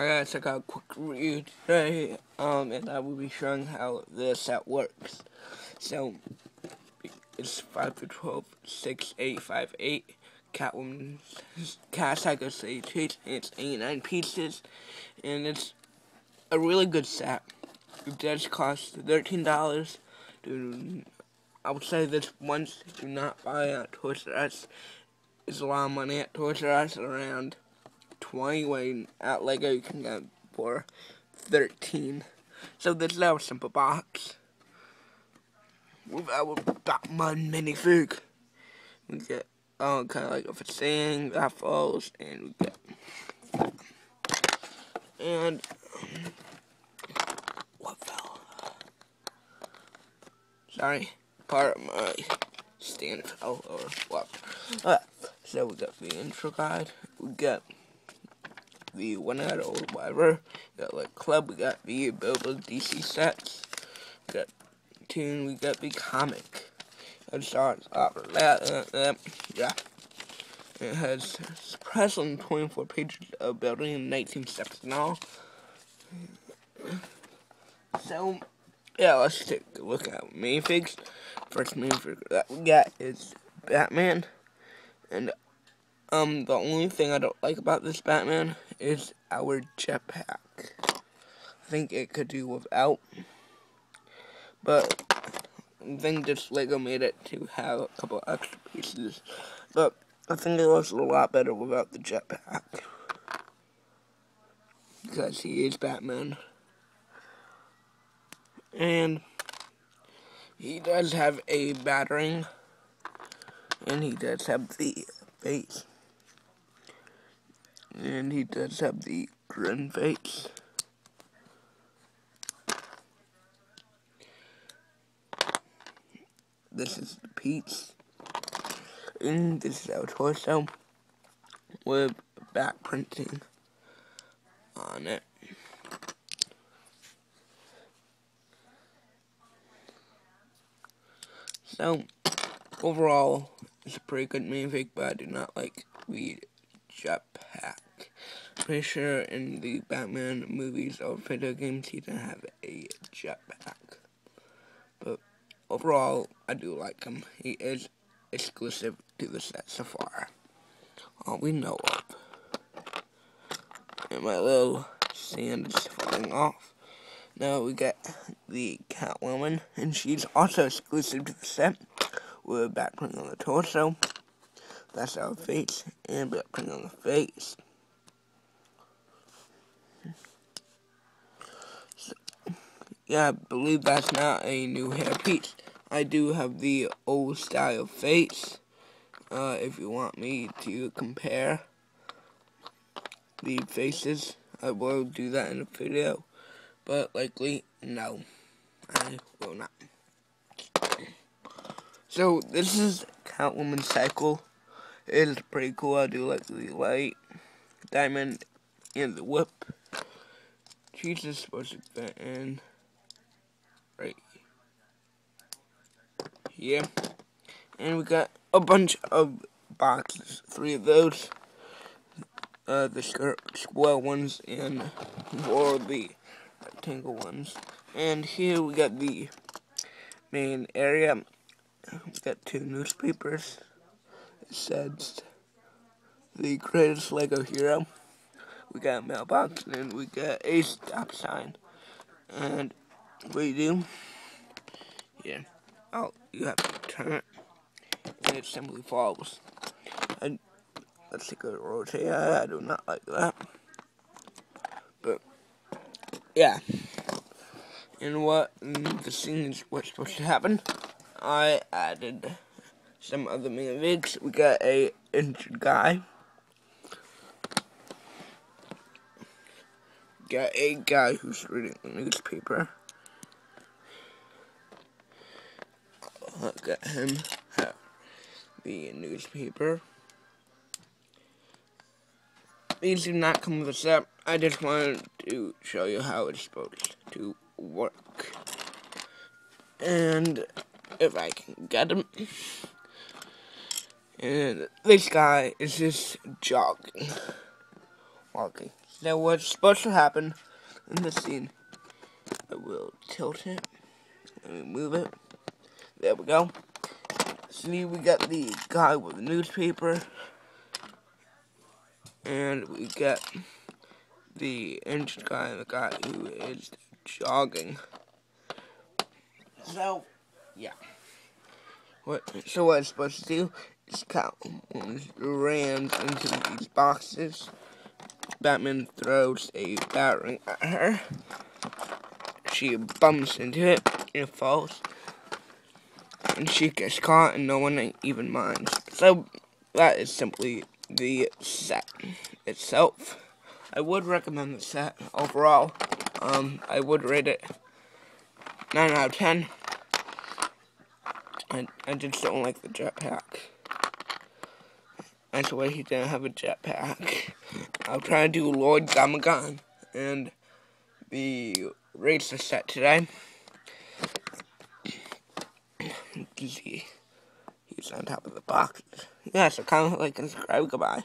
Alright, so I got a quick review today, and I will be showing how the set works. So, it's 5 through 12, 6, 8, 5, 8. Catwoman's Cat Psycho Stage, it's 89 pieces, and it's a really good set. It does cost $13. I would say this once, do not buy at Toys R Us. It's a lot of money at Toys R Us, around 20, when at Lego you can get for 13. So this is our simple box with our Batman minifig. We get kind of like a saying that falls, and we get what fell? Sorry, part of my stand fell or what? So we got the intro guide. We got the one out or whatever. We got like club. We got the Bilbo DC sets. We got tune. We got the comic. It starts off with that. Yeah. It has surprisingly 24 pages of building and 19 steps and all. So yeah, let's take a look at minifigs. First minifig that we got is Batman, and the only thing I don't like about this Batman is our jetpack. I think it could do without, but I think this Lego made it to have a couple extra pieces. But I think it looks a lot better without the jetpack, because he is Batman. And he does have a battering, and he does have the face. And he does have the grin face. This is the piece. And this is our torso with back printing on it. So, overall, it's a pretty good minifig, but I do not like the jetpack. Pretty sure in the Batman movies or video games he didn't have a jetpack. But overall, I do like him. He is exclusive to the set so far. All we know of. And my little sand is falling off. Now we got the Catwoman, and she's also exclusive to the set, with a back print on the torso. That's our face, and back print on the face. So, yeah, I believe that's not a new hairpiece. I do have the old style face. If you want me to compare the faces, I will do that in a video. But likely, no, I will not. So this is Catwoman Cycle. It is pretty cool. I do like the light, diamond, and the whip. She's just supposed to fit in right here. And we got a bunch of boxes, 3 of those. The square ones and 4 of the rectangle ones. And here we got the main area. We got 2 newspapers. It says the greatest Lego hero. We got a mailbox, and we got a stop sign. And what do you do? Yeah. Oh, you have to turn it, and it simply falls. And let's take a rotate. I do not like that. But yeah. And the scene is what's supposed to happen. I added some other minifigs. We got a injured guy. Got a guy who's reading the newspaper. Got him the newspaper. These do not come with a set. I just wanted to show you how it's supposed to work. And if I can get him. And this guy is just jogging. Walking. So what's supposed to happen in this scene, I will tilt it, let me move it, there we go. See, we got the guy with the newspaper, and we got the injured guy and the guy who is jogging. So, yeah. What I'm supposed to do is Catwoman rams into these boxes. Batman throws a battering at her. She bumps into it and it falls. And she gets caught and no one even minds. So, that is simply the set itself. I would recommend the set overall. I would rate it 9 out of 10. I just don't like the jetpack. That's why he didn't have a jetpack. I'll try to do Lord Gamagon and the racer set today. He's on top of the box. Yeah, so comment, like, and subscribe. Goodbye.